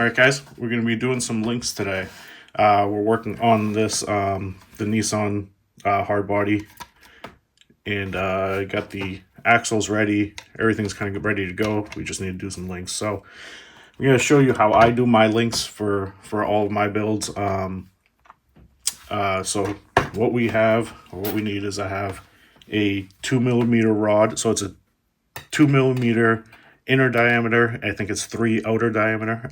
Alright guys, we're going to be doing some links today. We're working on this, the Nissan hard body, and got the axles ready. Everything's kind of ready to go. We just need to do some links. So I'm going to show you how I do my links for all of my builds. So what we have, or what we need, is I have a 2mm rod. So it's a 2mm inner diameter. I think it's 3 outer diameter.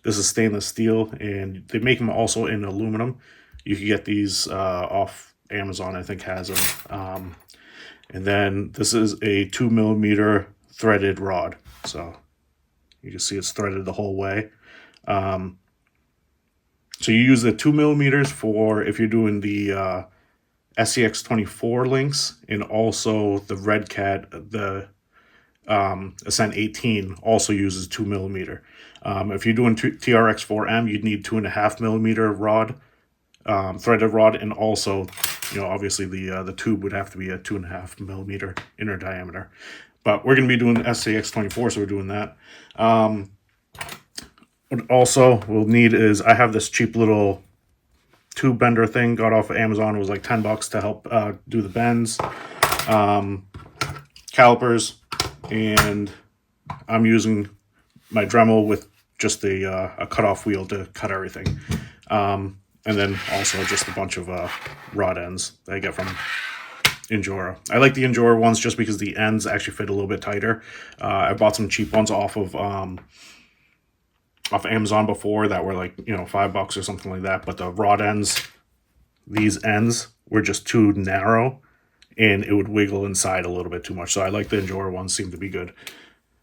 This is stainless steel, and they make them also in aluminum. You can get these off Amazon, I think has them. And then this is a 2mm threaded rod. So you can see it's threaded the whole way. So you use the 2mm for if you're doing the scx24 links, and also the Red Cat, the Ascent 18 also uses 2mm. If you're doing TRX4M, you'd need 2.5mm rod, threaded rod, and also, obviously the tube would have to be a 2.5mm inner diameter. But we're going to be doing the SCX24, so we're doing that. What also we'll need is, I have this cheap little tube bender thing, got off of Amazon. It was like $10 to help do the bends, calipers, and I'm using my Dremel with just a cutoff wheel to cut everything. And then also just a bunch of rod ends that I get from Injora. I like the Injora ones just because the ends actually fit a little bit tighter. I bought some cheap ones off Amazon before that were like, $5 or something like that. But the rod ends, these ends were just too narrow, and it would wiggle inside a little bit too much. So I like the Injora ones, seem to be good.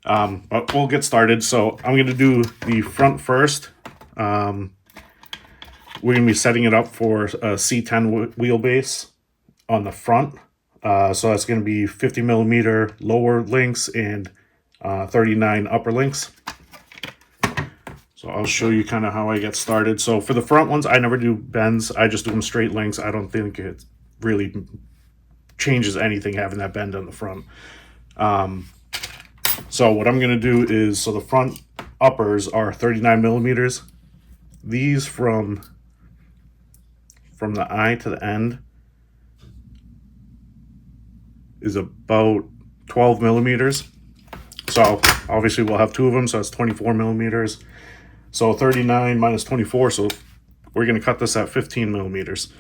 But we'll get started. So I'm going to do the front first. We're going to be setting it up for a C10 wheelbase on the front. So that's going to be 50mm lower links and 39 upper links. So I'll show you kind of how I get started. So for the front ones, I never do bends. I just do them straight links. I don't think it really changes anything having that bend on the front. So what I'm going to do is, so the front uppers are 39mm. These from the eye to the end is about 12mm. So obviously we'll have two of them, so that's 24mm. So 39 minus 24, so we're going to cut this at 15mm.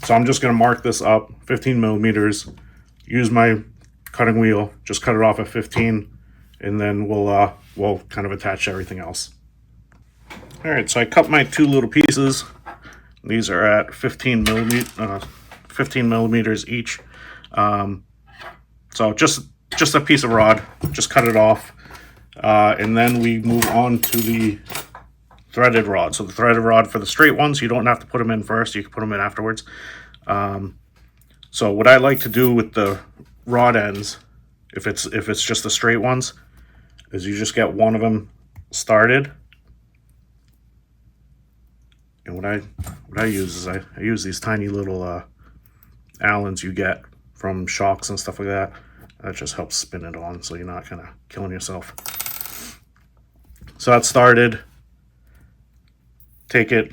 So I'm just going to mark this up 15mm, use my cutting wheel, just cut it off at 15, and then we'll kind of attach everything else. All right, so I cut my two little pieces. These are at 15 millimeters each. So just a piece of rod, just cut it off. And then we move on to the threaded rod. So the threaded rod for the straight ones, you don't have to put them in first. You can put them in afterwards. So what I like to do with the rod ends, if it's just the straight ones, is you just get one of them started. And what I use is I use these tiny little Allens you get from Shocks and stuff like that. That just helps spin it on, so you're not kind of killing yourself. So that's started. Take it,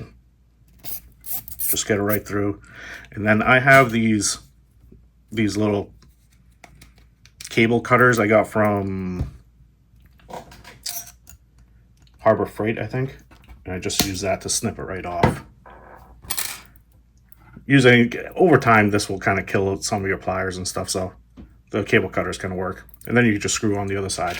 just get it right through. And then I have these little cable cutters I got from Harbor Freight, I think. And I just use that to snip it right off. Over time, this will kind of kill some of your pliers and stuff, so the cable cutters kind of work. And then you can just screw on the other side.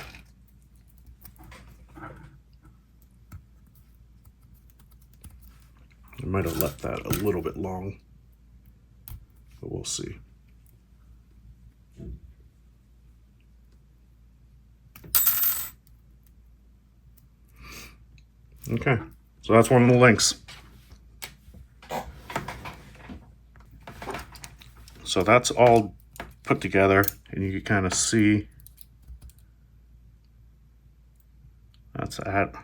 I might have left that a little bit long, but we'll see. Okay, so that's one of the links. So that's all put together, and you can kind of see that's at, I don't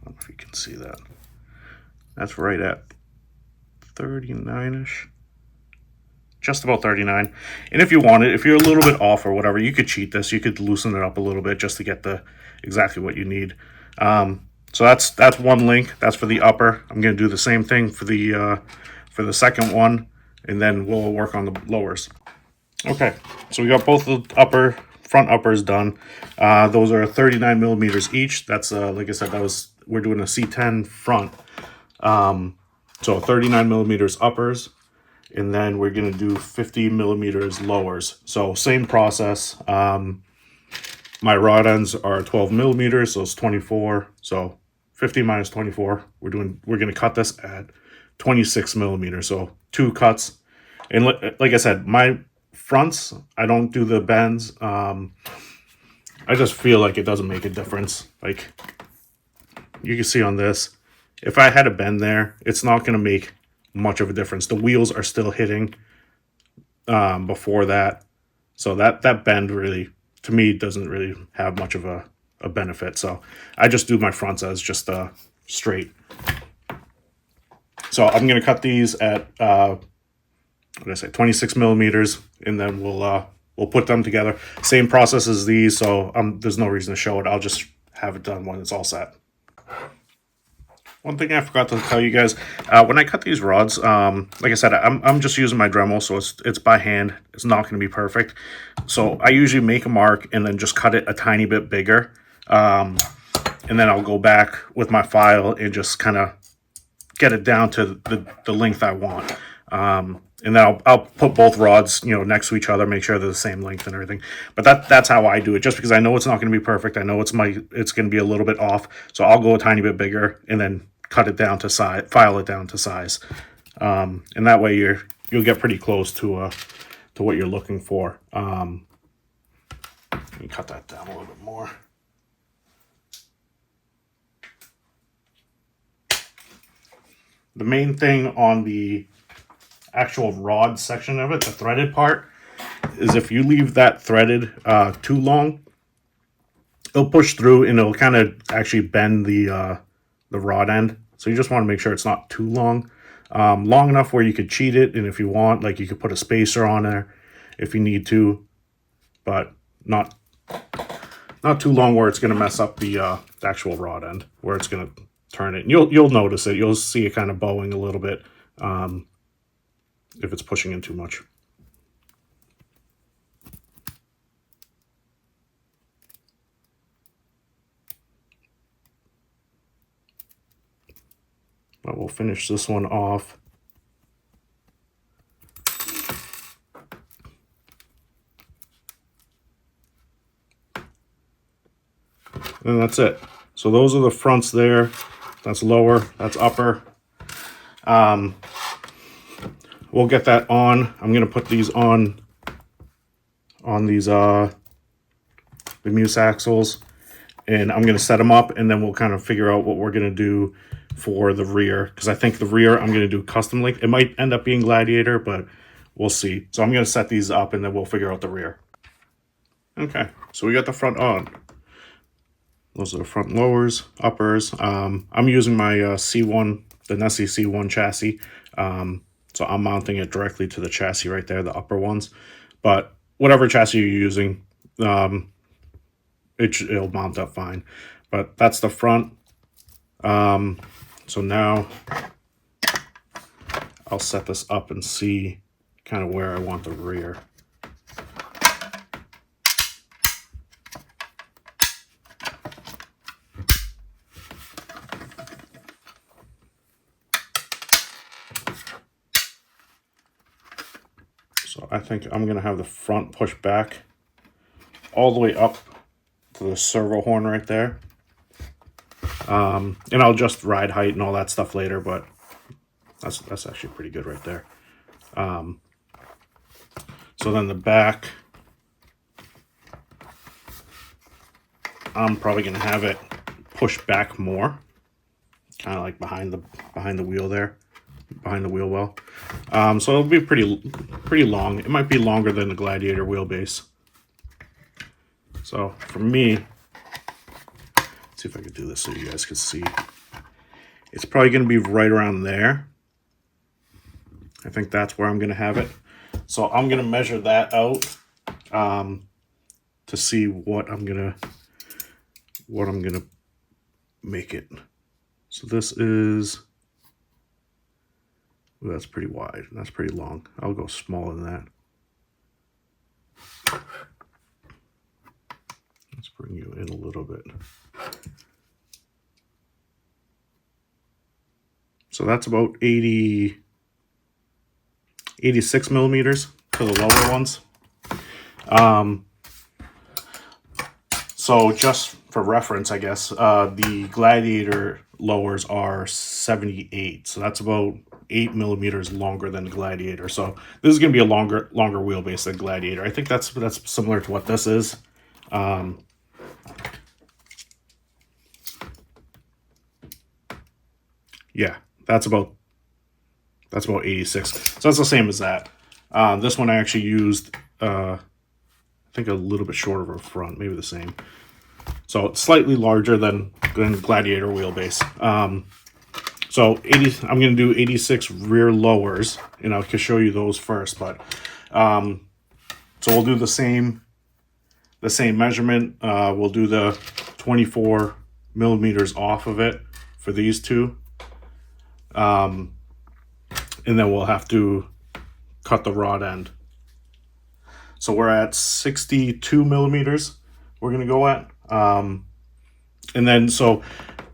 know if you can see that. That's right at 39-ish. Just about 39. And if you wanted, if you're a little bit off or whatever, you could cheat this. You could loosen it up a little bit just to get exactly what you need. So that's one link. That's for the upper. I'm going to do the same thing for the second one, and then we'll work on the lowers. Okay, so we got both the front uppers done. Those are 39 millimeters each. That's like I said, we're doing a C10 front. So 39 millimeters uppers, and then we're gonna do 50 millimeters lowers. So same process. My rod ends are 12 millimeters, so it's 24. So 50 minus 24. We're gonna cut this at 26 millimeters. So 2 cuts. And like I said, my fronts, I don't do the bends. I just feel like it doesn't make a difference. Like you can see on this, if I had a bend there, it's not going to make much of a difference. The wheels are still hitting before that. So that bend really, to me, doesn't really have much of a benefit. So I just do my fronts as just straight. So I'm going to cut these at, what did I say, 26 millimeters, and then we'll put them together. Same process as these, so there's no reason to show it. I'll just have it done when it's all set. One thing I forgot to tell you guys, when I cut these rods, like I said, I'm just using my Dremel, so it's by hand. It's not going to be perfect. So I usually make a mark and then just cut it a tiny bit bigger. And then I'll go back with my file and just kind of get it down to the length I want. And then I'll put both rods, next to each other, make sure they're the same length and everything. But that's how I do it, just because I know it's not going to be perfect. I know it's going to be a little bit off, so I'll go a tiny bit bigger and then cut it down to size, file it down to size, and that way you'll get pretty close to what you're looking for. Let me cut that down a little bit more. The main thing on the actual rod section of it, the threaded part, is if you leave that threaded too long, it'll push through and it'll kind of actually bend the rod end. So you just want to make sure it's not too long, long enough where you could cheat it, and if you want, like, you could put a spacer on there if you need to, but not too long where it's going to mess up the actual rod end, where it's going to turn it. And you'll notice it. You'll see it kind of bowing a little bit if it's pushing in too much. But we'll finish this one off. And that's it. So those are the fronts there. That's lower, that's upper. We'll get that on. I'm gonna put these on these the muse axles, and I'm gonna set them up, and then we'll kind of figure out what we're gonna do for the rear, because I think the rear I'm gonna do custom link. It might end up being Gladiator, but we'll see. So I'm gonna set these up, and then we'll figure out the rear. Okay, so we got the front on. Those are the front lowers, uppers. I'm using my C1, the Nessie C1 chassis. So I'm mounting it directly to the chassis right there, the upper ones. But whatever chassis you're using, it'll mount up fine. But that's the front. So now I'll set this up and see kind of where I want the rear. So I think I'm going to have the front push back all the way up to the servo horn right there. And I'll just ride height and all that stuff later, but that's actually pretty good right there. So then the back, I'm probably going to have it push back more, kind of like behind the wheel there, behind the wheel well. So it'll be pretty long. It might be longer than the Gladiator wheelbase. So for me, let's see if I can do this so you guys can see. It's probably going to be right around there. I think that's where I'm going to have it. So I'm going to measure that out to see what I'm gonna make it. So this is, well, that's pretty wide. That's pretty long. I'll go smaller than that. Let's bring you in a little bit. So that's about 86 millimeters for the lower ones. So just for reference, I guess, the Gladiator lowers are 78. So that's about 8 millimeters longer than the Gladiator. So this is going to be a longer wheelbase than Gladiator. I think that's similar to what this is. Yeah, that's about 86. So that's the same as that. This one I actually used, I think a little bit shorter of a front, maybe the same. So it's slightly larger than Gladiator wheelbase. So 80, I'm going to do 86 rear lowers, and I can show you those first. But so we'll do the same measurement. We'll do the 24 millimeters off of it for these two. And then we'll have to cut the rod end. So we're at 62 millimeters we're going to go at. And then, so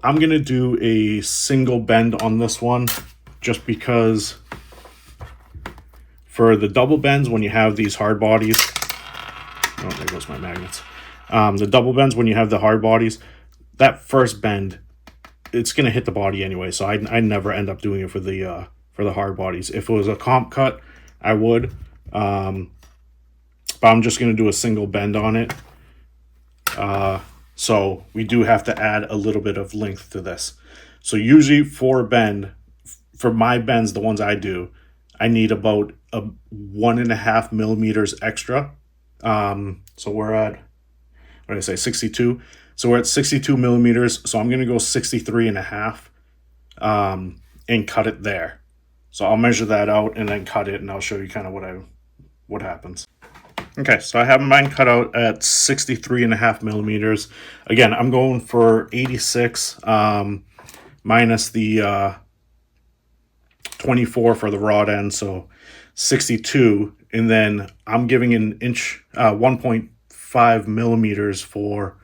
I'm going to do a single bend on this one, just because for the double bends, when you have these hard bodies, oh, there goes my magnets. The double bends, when you have the hard bodies, that first bend, it's going to hit the body anyway. So I never end up doing it for the hard bodies. If it was a comp cut, I would. But I'm just going to do a single bend on it. So we do have to add a little bit of length to this. So usually for my bends, the ones I do, I need about 1.5 millimeters extra. So we're at, what did I say, 62. So we're at 62 millimeters. So I'm going to go 63.5, and cut it there. So I'll measure that out and then cut it, and I'll show you kind of what happens. Okay, so I have mine cut out at 63.5 millimeters. Again, I'm going for 86 minus the 24 for the rod end, so 62. And then I'm giving an inch, 1.5 millimeters for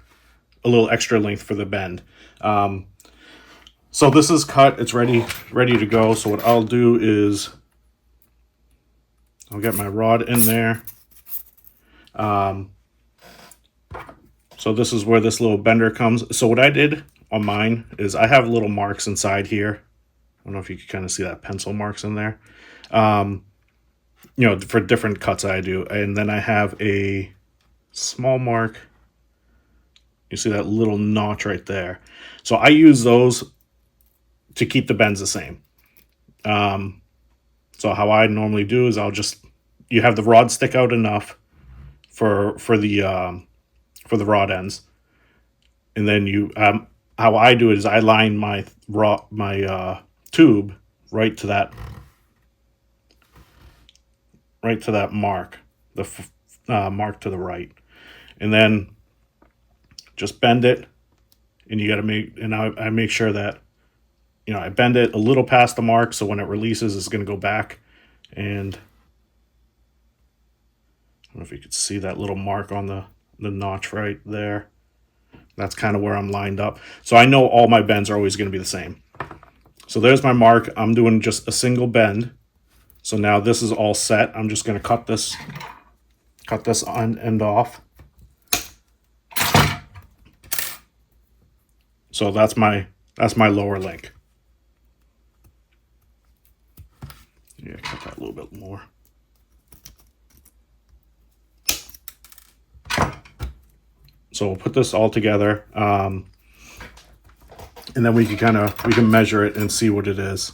a little extra length for the bend. So this is cut. It's ready to go. So what I'll do is I'll get my rod in there. So this is where this little bender comes. So what I did on mine is I have little marks inside here. I don't know if you can kind of see that pencil marks in there. You know, for different cuts I do. And then I have a small mark. You see that little notch right there. So I use those to keep the bends the same. So how I normally do is you have the rod stick out enough for the rod ends, and then how I do it is I line my tube right to that mark, the mark to the right, and then just bend it, and you got to I make sure that, you know, I bend it a little past the mark, so when it releases, it's going to go back. And I don't know if you could see that little mark on the notch right there. That's kind of where I'm lined up. So I know all my bends are always going to be the same. So there's my mark. I'm doing just a single bend. So now this is all set. I'm just going to cut this end off. So that's my lower link. Yeah, cut that a little bit more. So we'll put this all together, and then we can measure it and see what it is.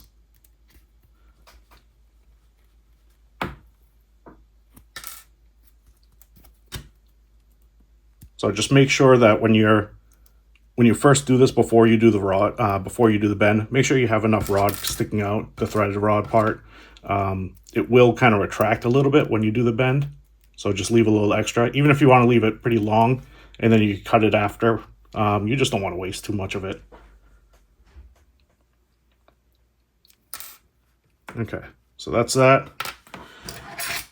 So just make sure that when you first do this, before you do the rod, before you do the bend, make sure you have enough rod sticking out, the threaded rod part. It will kind of retract a little bit when you do the bend, so just leave a little extra, even if you want to leave it pretty long and then you cut it after. You just don't want to waste too much of it. Okay, so that's that.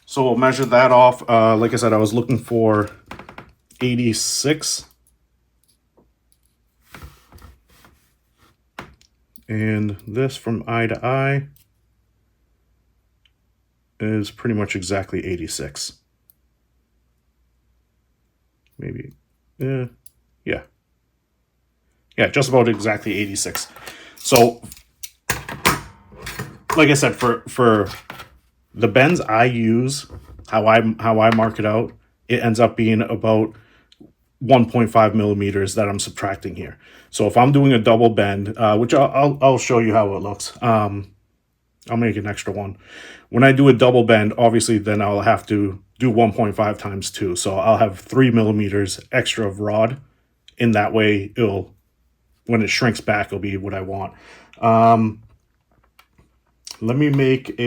So we'll measure that off. Like I said, I was looking for 86. And this from eye to eye is pretty much exactly 86. Maybe, yeah. Yeah, just about exactly 86. So, like I said, for the bends I use, how I mark it out, it ends up being about 1.5 millimeters that I'm subtracting here. So if I'm doing a double bend, which I'll show you how it looks. I'll make an extra one. When I do a double bend, obviously then I'll have to do 1.5 times 2. So I'll have 3 millimeters extra of rod. In that way, it'll, when it shrinks back, it'll be what I want. Let me make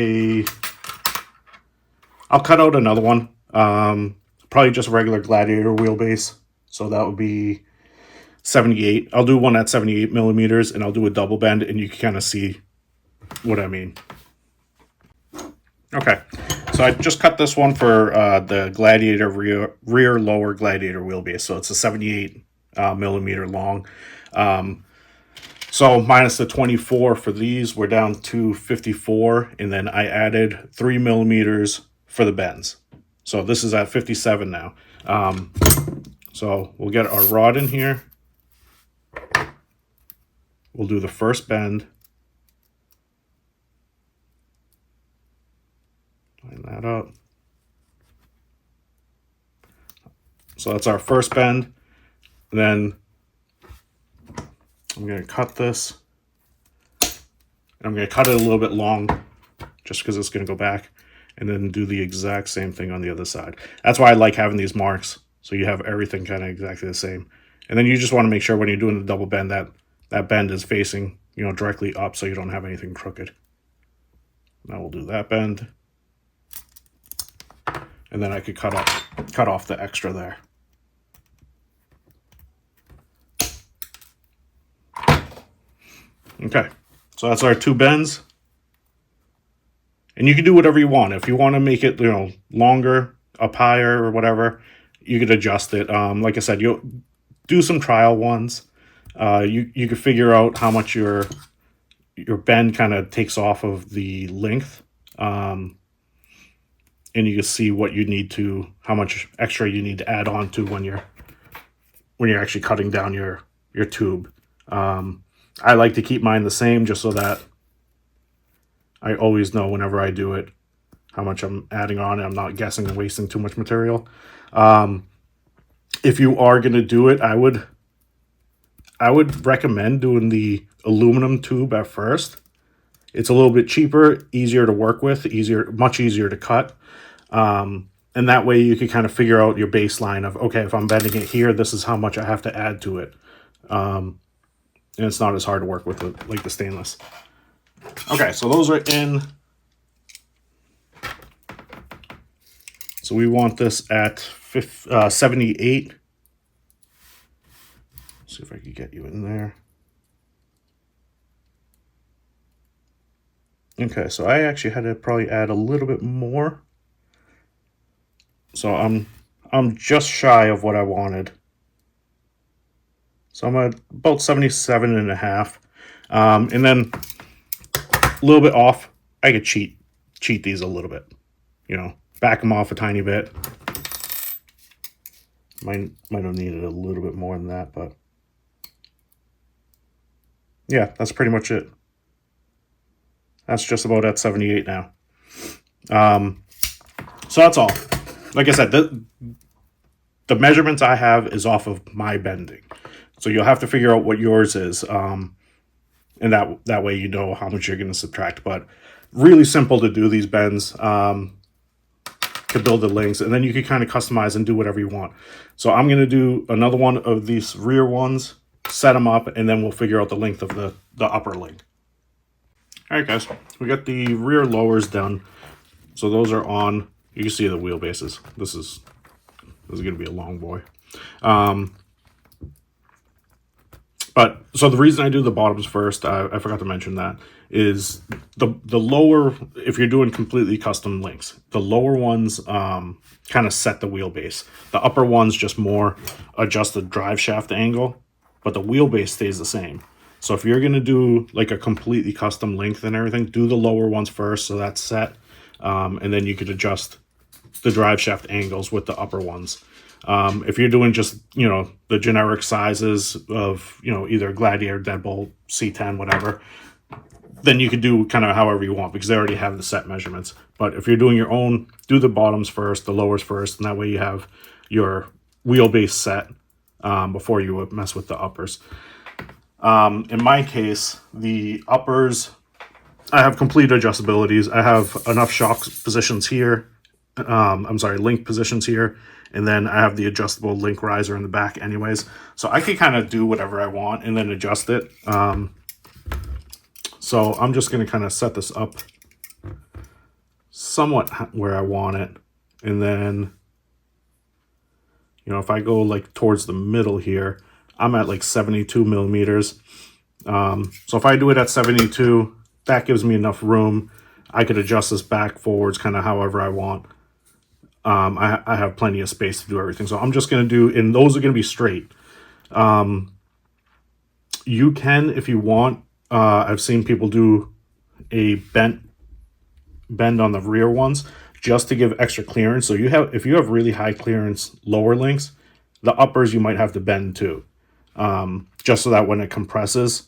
I'll cut out another one. Probably just regular Gladiator wheelbase. So that would be 78. I'll do one at 78 millimeters and I'll do a double bend and you can kind of see what I mean. Okay, so I just cut this one for the Gladiator rear lower Gladiator wheelbase. So it's a 78 millimeter long. So minus the 24 for these, we're down to 54. And then I added 3 millimeters for the bends. So this is at 57 now. So we'll get our rod in here. We'll do the first bend. Line that up. So that's our first bend. And then I'm going to cut this. And I'm going to cut it a little bit long just because it's going to go back. And then do the exact same thing on the other side. That's why I like having these marks. So you have everything kind of exactly the same. And then you just want to make sure when you're doing the double bend that that bend is facing, directly up so you don't have anything crooked. Now we'll do that bend. And then I could cut off the extra there. Okay, so that's our 2 bends. And you can do whatever you want. If you want to make it, longer, up higher or whatever, you could adjust it. Like I said, you'll do some trial ones. You could figure out how much your bend kind of takes off of the length. And you can see what you need to, how much extra you need to add on to when you're actually cutting down your tube. I like to keep mine the same just so that I always know whenever I do it how much I'm adding on. I'm not guessing and wasting too much material. If you are going to do it, I would recommend doing the aluminum tube at first. It's a little bit cheaper, easier to work with, much easier to cut. And that way you can kind of figure out your baseline of, okay, if I'm bending it here, this is how much I have to add to it. And it's not as hard to work with like the stainless. Okay, so those are in. So we want this at 78. See if I can get you in there. Okay, so I actually had to probably add a little bit more. So I'm just shy of what I wanted. So I'm at about 77 and a half. And then a little bit off, I could cheat these a little bit. Back them off a tiny bit. Might have needed a little bit more than that, but yeah, that's pretty much it. That's just about at 78 now. So that's all. Like I said, the measurements I have is off of my bending. So you'll have to figure out what yours is. And that way you know how much you're going to subtract. But really simple to do these bends. To build the links. And then you can kind of customize and do whatever you want. So I'm going to do another one of these rear ones, set them up, and then we'll figure out the length of the upper link. All right, guys, we got the rear lowers done. So those are on. You can see the wheelbases. This is going to be a long boy. But so the reason I do the bottoms first, I forgot to mention that, is the lower, if you're doing completely custom links, the lower ones kind of set the wheelbase. The upper ones just more adjust the drive shaft angle, but the wheelbase stays the same. So if you're going to do like a completely custom length and everything, do the lower ones first, so that's set. And then you could adjust the drive shaft angles with the upper ones. If you're doing just, you know, the generic sizes of, you know, either Gladiator, Deadbolt, C10, whatever, then you could do kind of however you want because they already have the set measurements. But if you're doing your own, do the bottoms first, the lowers first, and that way you have your wheelbase set before you mess with the uppers. In my case, the uppers, I have complete adjustabilities. I have enough shock positions here. Link positions here. And then I have the adjustable link riser in the back anyways. So I can kind of do whatever I want and then adjust it. So I'm just going to kind of set this up somewhat where I want it. And then, you know, if I go like towards the middle here, I'm at like 72 millimeters. So if I do it at 72, that gives me enough room. I could adjust this back, forwards, kind of however I want. I have plenty of space to do everything. So I'm just going to do, and those are going to be straight. You can, if you want, I've seen people do a bend on the rear ones just to give extra clearance. So if you have really high clearance lower links, the uppers you might have to bend too. Just so that when it compresses,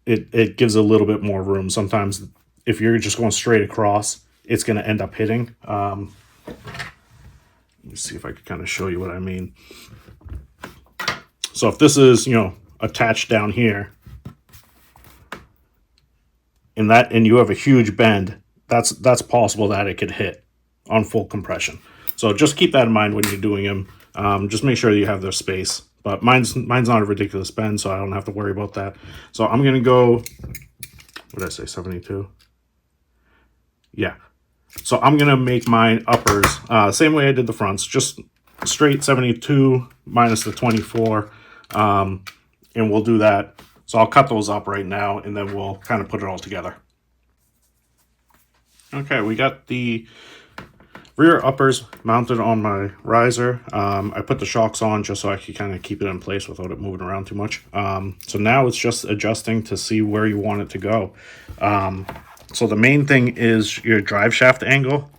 it gives a little bit more room. Sometimes if you're just going straight across, it's going to end up hitting. Let me see if I can kind of show you what I mean. So if this is, you know, attached down here, and you have a huge bend, that's possible that it could hit on full compression. So just keep that in mind when you're doing them. Just make sure you have their space. But mine's not a ridiculous bend, so I don't have to worry about that. So I'm gonna go, what did I say, 72? Yeah. So I'm gonna make mine uppers same way I did the fronts, just straight 72 minus the 24, and we'll do that. So I'll cut those up right now, and then we'll kind of put it all together. Okay, we got the rear uppers mounted on my riser. I put the shocks on just so I could kind of keep it in place without it moving around too much. So now it's just adjusting to see where you want it to go. So the main thing is your drive shaft angle.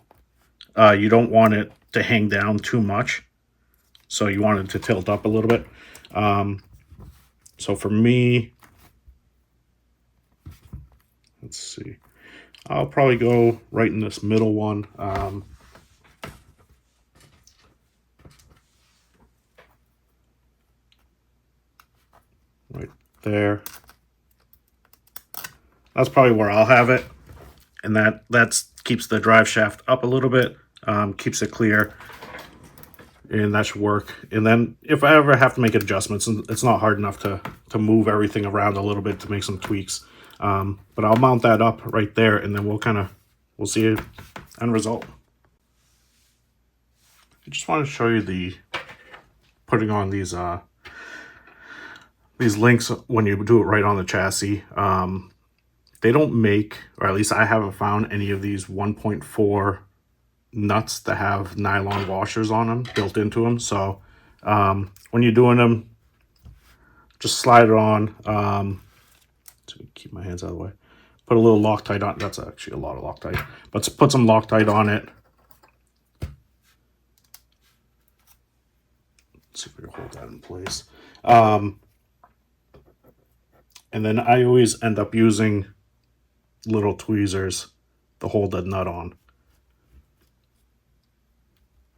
You don't want it to hang down too much. So you want it to tilt up a little bit. So for me, let's see. I'll probably go right in this middle one. Right there. That's probably where I'll have it. And that keeps the drive shaft up a little bit, keeps it clear. And that should work. And then if I ever have to make adjustments, it's not hard enough to move everything around a little bit to make some tweaks. But I'll mount that up right there, and then we'll see the end result. I just want to show you putting on these links when you do it right on the chassis. They don't make, or at least I haven't found any of these 1.4 nuts that have nylon washers on them built into them. So when you're doing them, just slide it on. So keep my hands out of the way. Put a little Loctite on. That's actually a lot of Loctite, but put some Loctite on it. Let's see if we can hold that in place. And then I always end up using little tweezers to hold that nut on.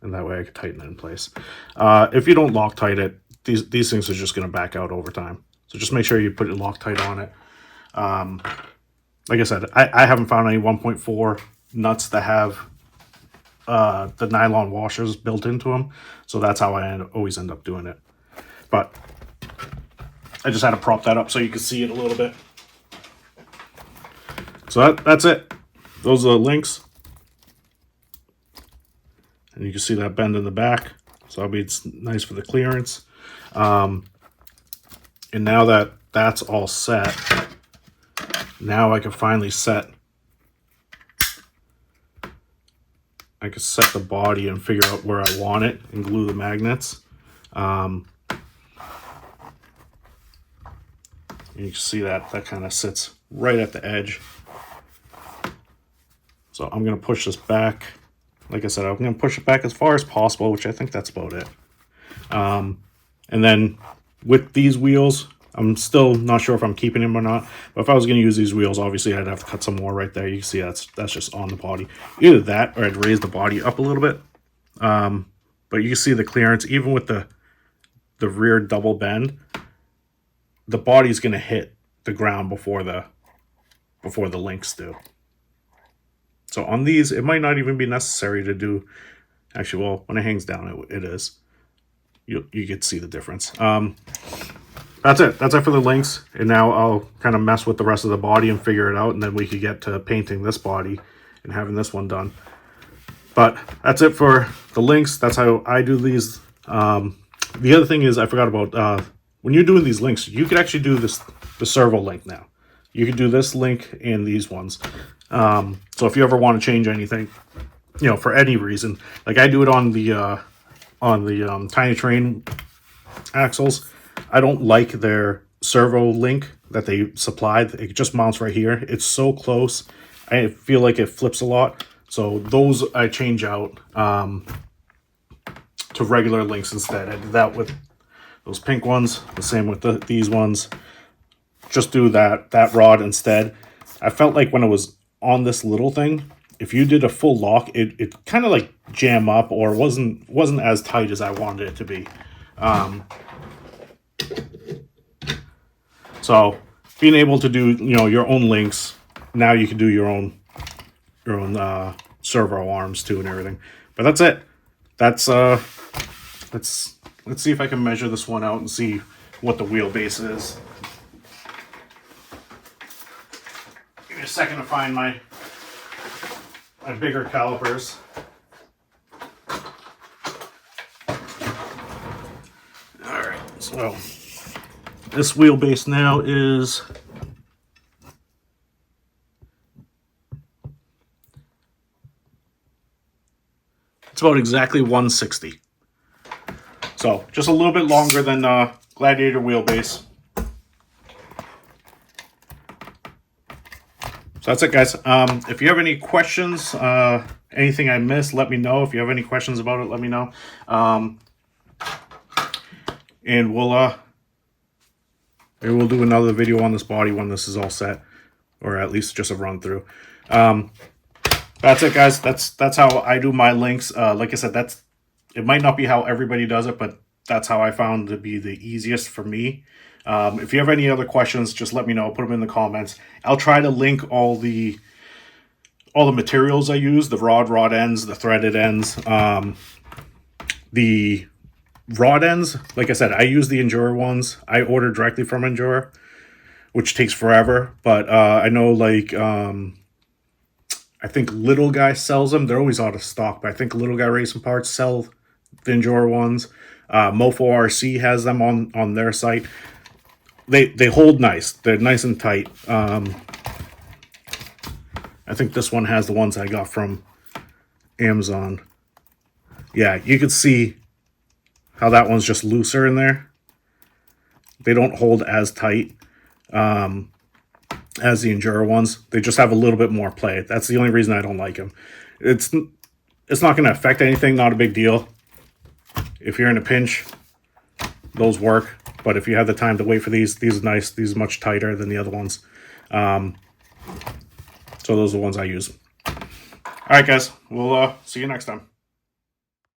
And that way I can tighten it in place. If you don't Loctite it, these things are just going to back out over time. So just make sure you put your Loctite on it. Like I said, I haven't found any 1.4 nuts that have the nylon washers built into them. So that's how I always end up doing it. But I just had to prop that up so you can see it a little bit. So that's it. Those are the links. And you can see that bend in the back. So it's nice for the clearance. And now that that's all set, now I can finally I can set the body and figure out where I want it and glue the magnets. And you can see that kind of sits right at the edge. So I'm going to push this back. Like I said, I'm going to push it back as far as possible, which I think that's about it. And then with these wheels, I'm still not sure if I'm keeping them or not. But if I was going to use these wheels, obviously I'd have to cut some more right there. You can see that's just on the body. Either that or I'd raise the body up a little bit. But you can see the clearance, even with the rear double bend, the body's going to hit the ground before the links do. So on these, it might not even be necessary to do. Actually, well, when it hangs down, it is. You can see the difference. That's it. That's it for the links. And now I'll kind of mess with the rest of the body and figure it out. And then we could get to painting this body and having this one done. But that's it for the links. That's how I do these. The other thing is I forgot about when you're doing these links, you could actually do the servo link now. You could do this link and these ones. So if you ever want to change anything, for any reason, like I do it on the Tiny Train axles. I don't like their servo link that they supplied. It just mounts right here. It's so close. I feel like it flips a lot. So those I change out to regular links instead. I did that with those pink ones. The same with these ones. Just do that rod instead. I felt like when it was on this little thing, if you did a full lock, it kind of like jam up or wasn't as tight as I wanted it to be. So being able to do your own links, now you can do your own servo arms too and everything. But that's it. That's let's see if I can measure this one out and see what the wheelbase is. Give me a second to find my bigger calipers. Alright, so this wheelbase now is it's about exactly 160. So just a little bit longer than Gladiator wheelbase. So that's it, guys. If you have any questions, anything I missed, let me know. If you have any questions about it, let me know. And maybe we'll do another video on this body when this is all set, or at least just a run through. That's it, guys. That's how I do my links. Like I said, it might not be how everybody does it, but that's how I found to be the easiest for me. If you have any other questions, just let me know. Put them in the comments. I'll try to link all the materials I use, the rod ends, the threaded ends. The rod ends, like I said, I use the Endura ones. I order directly from Endura, which takes forever. But I know I think Little Guy sells them. They're always out of stock, but I think Little Guy Racing Parts sell the Endura ones. Mofo RC has them on their site. They hold nice. They're nice and tight. I think this one has the ones I got from Amazon. Yeah, you can see how that one's just looser in there. They don't hold as tight as the Endura ones. They just have a little bit more play. That's the only reason I don't like them. It's not going to affect anything. Not a big deal. If you're in a pinch, those work. But if you have the time to wait for these are nice. These are much tighter than the other ones. So those are the ones I use. All right, guys. We'll see you next time.